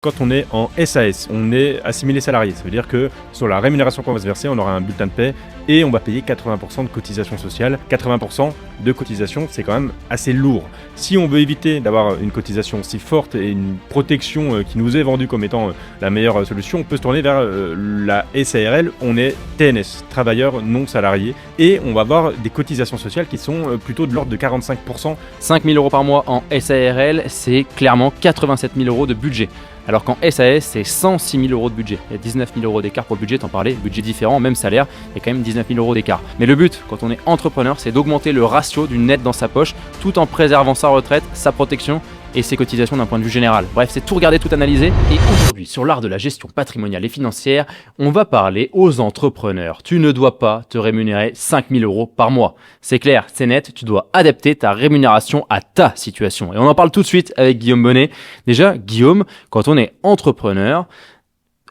Quand on est en SAS, on est assimilé salarié. Ça veut dire que sur la rémunération qu'on va se verser, on aura un bulletin de paie et on va payer 80% de cotisations sociales. 80% de cotisations, c'est quand même assez lourd. Si on veut éviter d'avoir une cotisation si forte et une protection qui nous est vendue comme étant la meilleure solution, on peut se tourner vers la SARL. On est TNS, travailleurs non salariés, et on va avoir des cotisations sociales qui sont plutôt de l'ordre de 45%. 5 000 euros par mois en SARL, c'est clairement 87 000 euros de budget. Alors qu'en SAS, c'est 106 000 euros de budget. Il y a 19 000 euros d'écart pour le budget, t'en parlais, budget différent, même salaire, il y a quand même 19 000 euros d'écart. Mais le but, quand on est entrepreneur, c'est d'augmenter le ratio du net dans sa poche, tout en préservant sa retraite, sa protection et ses cotisations d'un point de vue général. Bref, c'est tout regarder, tout analyser. Et aujourd'hui, sur l'art de la gestion patrimoniale et financière, on va parler aux entrepreneurs. Tu ne dois pas te rémunérer 5 000 euros par mois. C'est clair, c'est net, tu dois adapter ta rémunération à ta situation. Et on en parle tout de suite avec Guillaume Bonnet. Déjà, Guillaume, quand on est entrepreneur,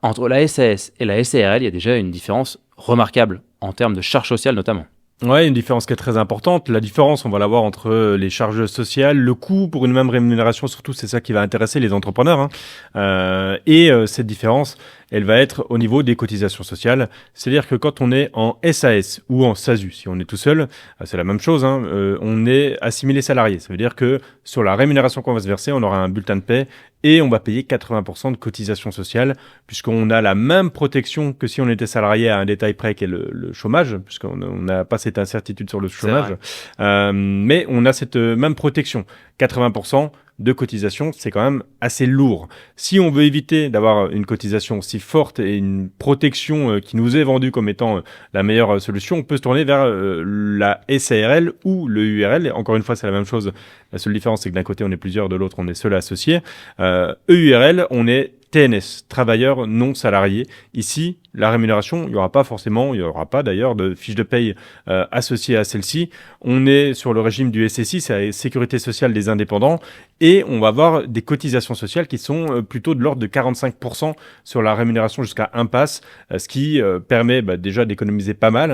entre la SAS et la SARL, il y a déjà une différence remarquable en termes de charges sociales notamment. Ouais, une différence qui est très importante. La différence, on va l'avoir entre les charges sociales, le coût pour une même rémunération, surtout c'est ça qui va intéresser les entrepreneurs. Cette différence, elle va être au niveau des cotisations sociales. C'est-à-dire que quand on est en SAS ou en SASU, si on est tout seul, c'est la même chose, on est assimilé salarié. Ça veut dire que sur la rémunération qu'on va se verser, on aura un bulletin de paie et on va payer 80% de cotisations sociales, puisqu'on a la même protection que si on était salarié à un détail près qui est le chômage, puisqu'on n'a pas cette incertitude sur le chômage. Mais on a cette même protection. 80% de cotisation, c'est quand même assez lourd. Si on veut éviter d'avoir une cotisation si forte et une protection qui nous est vendue comme étant la meilleure solution, on peut se tourner vers la SARL ou le URL. Encore une fois, c'est la même chose. La seule différence, c'est que d'un côté, on est plusieurs, de l'autre, on est seul associé. EURL, on est TNS, travailleurs non salariés. Ici, la rémunération, il n'y aura pas d'ailleurs de fiche de paye associée à celle-ci. On est sur le régime du SSI, c'est la Sécurité sociale des indépendants, et on va avoir des cotisations sociales qui sont plutôt de l'ordre de 45% sur la rémunération jusqu'à un pass, ce qui permet déjà d'économiser pas mal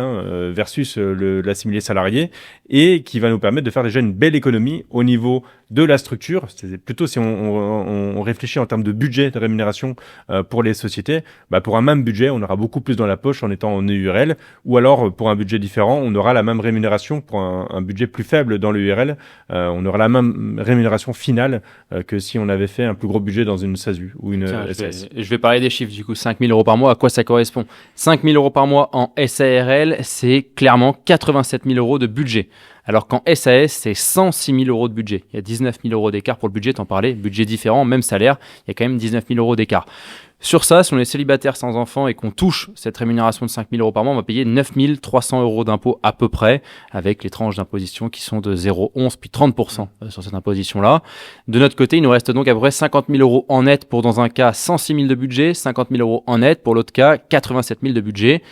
versus l'assimilé salarié, et qui va nous permettre de faire déjà une belle économie au niveau de la structure. C'est plutôt si on réfléchit en termes de budget de rémunération pour les sociétés, pour un même budget, on aura beaucoup plus dans la poche en étant en EURL, ou alors pour un budget différent, on aura la même rémunération pour un budget plus faible dans l'EURL, on aura la même rémunération finale que si on avait fait un plus gros budget dans une SASU ou une SAS. Je vais parler des chiffres du coup, 5 000 euros par mois, à quoi ça correspond? 5 000 euros par mois en SARL, c'est clairement 87 000 euros de budget. Alors qu'en SAS, c'est 106 000 euros de budget. Il y a 19 000 euros d'écart pour le budget, t'en parlais, budget différent, même salaire, il y a quand même 19 000 euros d'écart. Sur ça, si on est célibataire sans enfant et qu'on touche cette rémunération de 5 000 euros par mois, on va payer 9 300 euros d'impôts à peu près, avec les tranches d'imposition qui sont de 0,11 puis 30% sur cette imposition-là. De notre côté, il nous reste donc à peu près 50 000 euros en net pour, dans un cas, 106 000 de budget, 50 000 euros en net, pour l'autre cas, 87 000 de budget.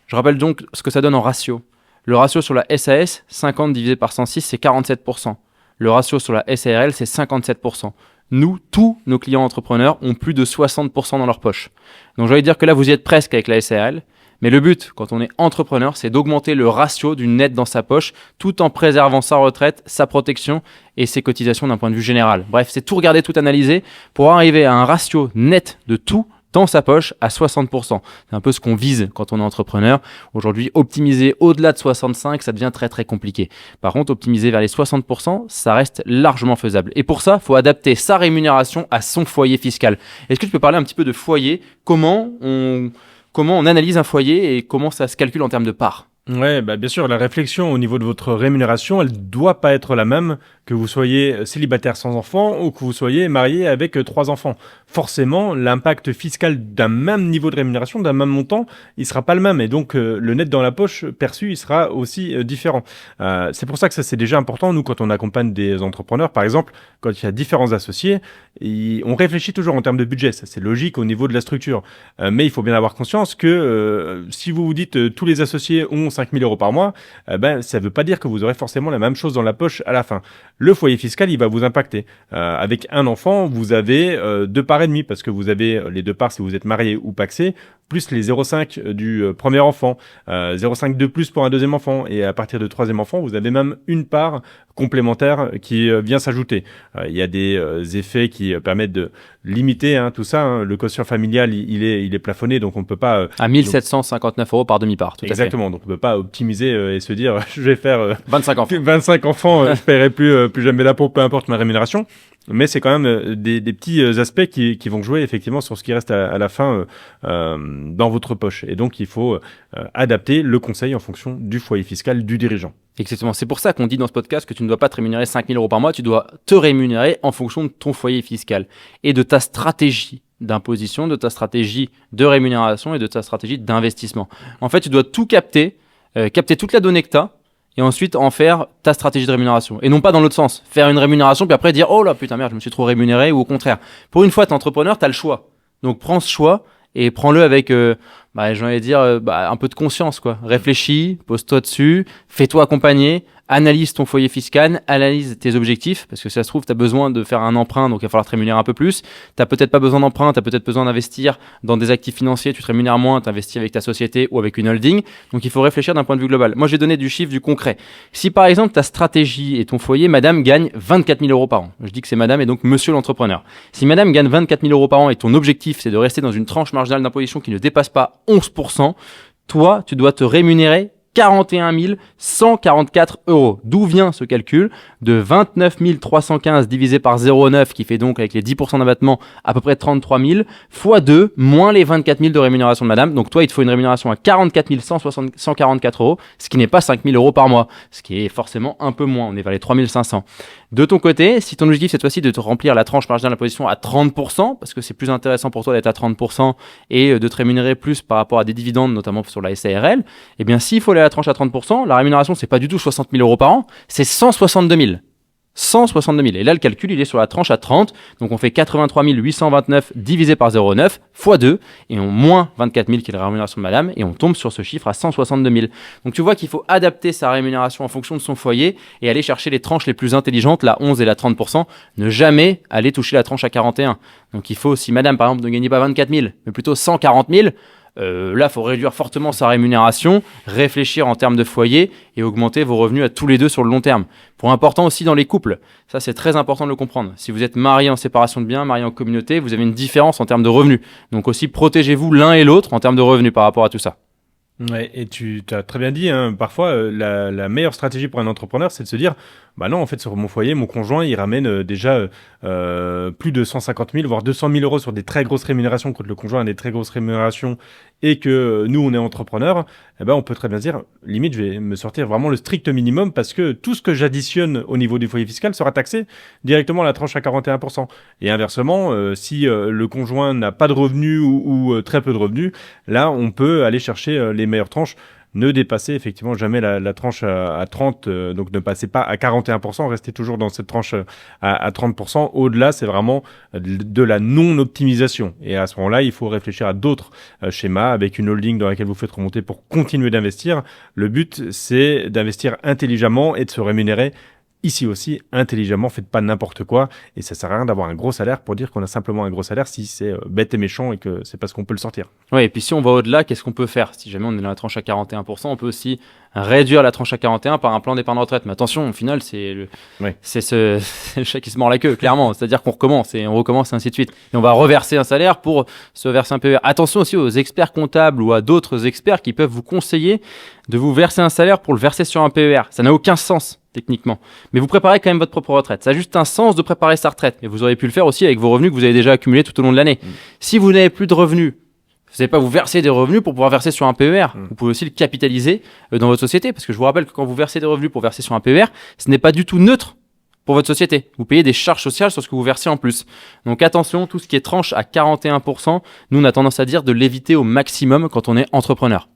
Je rappelle donc ce que ça donne en ratio. Le ratio sur la SAS, 50 divisé par 106, c'est 47%. Le ratio sur la SARL, c'est 57%. Nous, tous nos clients entrepreneurs ont plus de 60% dans leur poche. Donc, j'allais dire que là, vous y êtes presque avec la SARL. Mais le but, quand on est entrepreneur, c'est d'augmenter le ratio du net dans sa poche, tout en préservant sa retraite, sa protection et ses cotisations d'un point de vue général. Bref, c'est tout regarder, tout analyser pour arriver à un ratio net de tout dans sa poche à 60%. C'est un peu ce qu'on vise quand on est entrepreneur. Aujourd'hui, optimiser au-delà de 65, ça devient très très compliqué. Par contre, optimiser vers les 60%, ça reste largement faisable. Et pour ça, il faut adapter sa rémunération à son foyer fiscal. Est-ce que tu peux parler un petit peu de foyer? Comment on analyse un foyer et comment ça se calcule en termes de parts? Ouais, bien sûr, la réflexion au niveau de votre rémunération, elle doit pas être la même que vous soyez célibataire sans enfant ou que vous soyez marié avec 3 enfants. Forcément, l'impact fiscal d'un même niveau de rémunération, d'un même montant, il sera pas le même. Et donc, le net dans la poche perçu, il sera aussi différent. C'est pour ça que ça, c'est déjà important. Nous, quand on accompagne des entrepreneurs, par exemple, quand il y a différents associés, on réfléchit toujours en termes de budget. Ça, c'est logique au niveau de la structure. Mais il faut bien avoir conscience que si vous vous dites tous les associés ont 5 000 euros par mois, ça ne veut pas dire que vous aurez forcément la même chose dans la poche à la fin. Le foyer fiscal, il va vous impacter. Avec un enfant, vous avez 2 parts et demie, parce que vous avez les 2 parts si vous êtes marié ou pacsé, plus les 0,5 du premier enfant, 0,5 de plus pour un deuxième enfant, et à partir du troisième enfant, vous avez même une part complémentaire qui vient s'ajouter. Il y a des effets qui permettent de limiter tout ça. Hein. Le quotient familial, il est plafonné, donc on ne peut pas... à 1 759 € par demi-part, tout exactement, à fait. donc on ne peut pas optimiser et se dire je vais faire 25 enfants. 25 enfants, je ne paierai plus jamais d'impôt, peu importe ma rémunération. Mais c'est quand même des petits aspects qui vont jouer effectivement sur ce qui reste à la fin dans votre poche. Et donc, il faut adapter le conseil en fonction du foyer fiscal du dirigeant. Exactement. C'est pour ça qu'on dit dans ce podcast que tu ne dois pas te rémunérer 5 000 € par mois. Tu dois te rémunérer en fonction de ton foyer fiscal et de ta stratégie d'imposition, de ta stratégie de rémunération et de ta stratégie d'investissement. En fait, tu dois tout capter toute la donnée que tu as, et ensuite en faire ta stratégie de rémunération. Et non pas dans l'autre sens. Faire une rémunération, puis après dire « Oh là, putain merde, je me suis trop rémunéré », ou au contraire. Pour une fois, tu es entrepreneur, tu as le choix. Donc prends ce choix et prends-le avec, j'ai envie de dire, un peu de conscience, quoi. Réfléchis, pose-toi dessus, fais-toi accompagner, analyse ton foyer fiscal, analyse tes objectifs, parce que si ça se trouve, tu as besoin de faire un emprunt, donc il va falloir te rémunérer un peu plus. Tu n'as peut-être pas besoin d'emprunt, tu as peut-être besoin d'investir dans des actifs financiers, tu te rémunères moins, tu investis avec ta société ou avec une holding. Donc il faut réfléchir d'un point de vue global. Moi, je vais donner du chiffre, du concret. Si par exemple, ta stratégie et ton foyer, madame gagne 24 000 € par an. Je dis que c'est madame et donc monsieur l'entrepreneur. Si madame gagne 24 000 € par an et ton objectif, c'est de rester dans une tranche marginale d'imposition qui ne dépasse pas 11%, toi, tu dois te rémunérer 41 144 €. D'où vient ce calcul de 29 315 divisé par 0,9 qui fait donc avec les 10% d'abattement à peu près 33 000 fois 2 moins les 24 000 de rémunération de madame. Donc toi, il te faut une rémunération à 44 144 €, ce qui n'est pas 5 000 € par mois, ce qui est forcément un peu moins. On est vers les 3 500. De ton côté, si ton objectif cette fois-ci de te remplir la tranche marginale d'imposition à 30%, parce que c'est plus intéressant pour toi d'être à 30% et de te rémunérer plus par rapport à des dividendes, notamment sur la SARL, eh bien s'il faut aller à la tranche à 30%, la rémunération c'est pas du tout 60 000 € par an, c'est 162 000. 162 000. Et là, le calcul, il est sur la tranche à 30. Donc, on fait 83 829 divisé par 0,9 fois 2. Et on moins 24 000 qui est la rémunération de madame. Et on tombe sur ce chiffre à 162 000. Donc, tu vois qu'il faut adapter sa rémunération en fonction de son foyer et aller chercher les tranches les plus intelligentes, la 11 et la 30%. Ne jamais aller toucher la tranche à 41. Donc, il faut, si madame, par exemple, ne gagnait pas 24 000, mais plutôt 140 000, là, il faut réduire fortement sa rémunération, réfléchir en termes de foyer et augmenter vos revenus à tous les deux sur le long terme. Point important aussi dans les couples, ça c'est très important de le comprendre. Si vous êtes marié en séparation de biens, marié en communauté, vous avez une différence en termes de revenus. Donc aussi, protégez-vous l'un et l'autre en termes de revenus par rapport à tout ça. Ouais, et tu as très bien dit, parfois la meilleure stratégie pour un entrepreneur, c'est de se dire, bah non, en fait sur mon foyer, mon conjoint, il ramène déjà plus de 150 000, voire 200 000 € sur des très grosses rémunérations, quand le conjoint a des très grosses rémunérations et que nous, on est entrepreneur, eh ben, on peut très bien se dire, limite, je vais me sortir vraiment le strict minimum parce que tout ce que j'additionne au niveau du foyer fiscal sera taxé directement à la tranche à 41%. Et inversement, si le conjoint n'a pas de revenus ou très peu de revenus, là, on peut aller chercher les meilleures tranches. Ne dépassez effectivement jamais la tranche à 30, donc ne passez pas à 41%, restez toujours dans cette tranche à 30%. Au-delà, c'est vraiment de la non-optimisation. Et à ce moment-là, il faut réfléchir à d'autres schémas avec une holding dans laquelle vous faites remonter pour continuer d'investir. Le but, c'est d'investir intelligemment et de se rémunérer ici aussi, intelligemment, faites pas n'importe quoi. Et ça sert à rien d'avoir un gros salaire pour dire qu'on a simplement un gros salaire si c'est bête et méchant et que c'est parce qu'on peut le sortir. Oui, et puis si on va au-delà, qu'est-ce qu'on peut faire? Si jamais on est dans la tranche à 41%, on peut aussi réduire la tranche à 41 par un plan d'épargne retraite. Mais attention, au final, c'est le chat qui se mord la queue, clairement. C'est-à-dire qu'on recommence et on recommence et ainsi de suite. Et on va reverser un salaire pour se verser un PER. Attention aussi aux experts comptables ou à d'autres experts qui peuvent vous conseiller de vous verser un salaire pour le verser sur un PER. Ça n'a aucun sens techniquement. Mais vous préparez quand même votre propre retraite. Ça a juste un sens de préparer sa retraite. Mais vous auriez pu le faire aussi avec vos revenus que vous avez déjà accumulés tout au long de l'année. Si vous n'avez plus de revenus, vous n'allez pas vous verser des revenus pour pouvoir verser sur un PER. Vous pouvez aussi le capitaliser dans votre société. Parce que je vous rappelle que quand vous versez des revenus pour verser sur un PER, ce n'est pas du tout neutre pour votre société. Vous payez des charges sociales sur ce que vous versez en plus. Donc attention, tout ce qui est tranche à 41%, nous on a tendance à dire de l'éviter au maximum quand on est entrepreneur.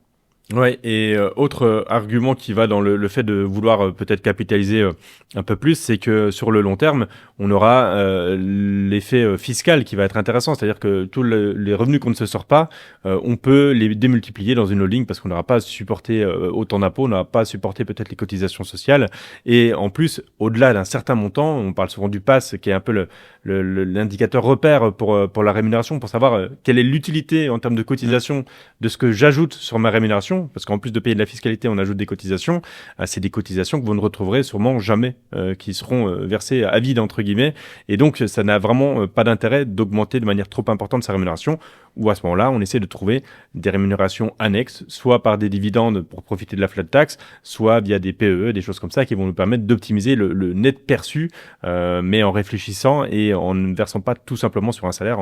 Ouais, et autre argument qui va dans le fait de vouloir peut-être capitaliser un peu plus, c'est que sur le long terme, on aura l'effet fiscal qui va être intéressant. C'est-à-dire que tous les revenus qu'on ne se sort pas, on peut les démultiplier dans une holding parce qu'on n'aura pas à supporter autant d'impôts, on n'aura pas à supporter peut-être les cotisations sociales. Et en plus, au-delà d'un certain montant, on parle souvent du PAS, qui est un peu l'indicateur repère pour la rémunération, pour savoir quelle est l'utilité en termes de cotisation de ce que j'ajoute sur ma rémunération. Parce qu'en plus de payer de la fiscalité, on ajoute des cotisations. C'est des cotisations que vous ne retrouverez sûrement jamais, qui seront versées à vide, entre guillemets. Et donc, ça n'a vraiment pas d'intérêt d'augmenter de manière trop importante sa rémunération. Ou à ce moment-là, on essaie de trouver des rémunérations annexes, soit par des dividendes pour profiter de la flat tax, soit via des PEE, des choses comme ça, qui vont nous permettre d'optimiser le net perçu, mais en réfléchissant et en ne versant pas tout simplement sur un salaire,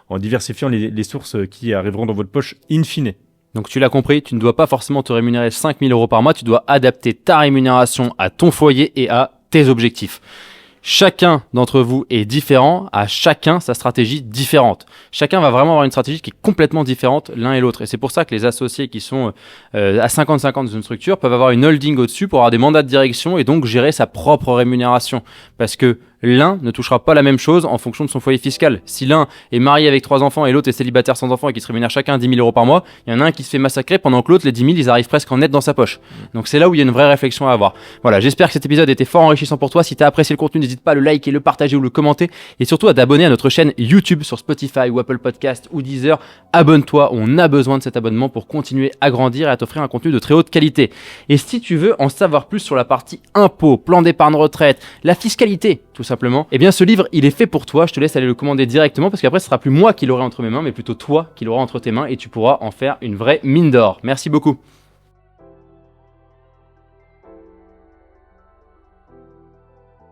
en diversifiant les sources qui arriveront dans votre poche in fine. Donc tu l'as compris, tu ne dois pas forcément te rémunérer 5 000 euros par mois, tu dois adapter ta rémunération à ton foyer et à tes objectifs. Chacun d'entre vous est différent, à chacun sa stratégie différente. Chacun va vraiment avoir une stratégie qui est complètement différente l'un et l'autre. Et c'est pour ça que les associés qui sont à 50-50 dans une structure peuvent avoir une holding au-dessus pour avoir des mandats de direction et donc gérer sa propre rémunération. Parce que l'un ne touchera pas la même chose en fonction de son foyer fiscal. Si l'un est marié avec 3 enfants et l'autre est célibataire sans enfants et qui se rémunère chacun 10 000 euros par mois, il y en a un qui se fait massacrer pendant que l'autre, les 10 000, ils arrivent presque en net dans sa poche. Donc c'est là où il y a une vraie réflexion à avoir. Voilà, j'espère que cet épisode était fort enrichissant pour toi. Si tu as apprécié le contenu, n'hésite pas à le liker, le partager ou le commenter. Et surtout à t'abonner à notre chaîne YouTube sur Spotify ou Apple Podcast ou Deezer. Abonne-toi, on a besoin de cet abonnement pour continuer à grandir et à t'offrir un contenu de très haute qualité. Et si tu veux en savoir plus sur la partie impôts, plan d'épargne retraite, la fiscalité tout simplement, eh bien ce livre il est fait pour toi. Je te laisse aller le commander directement parce qu'après ce sera plus moi qui l'aurai entre mes mains mais plutôt toi qui l'auras entre tes mains et tu pourras en faire une vraie mine d'or. Merci beaucoup.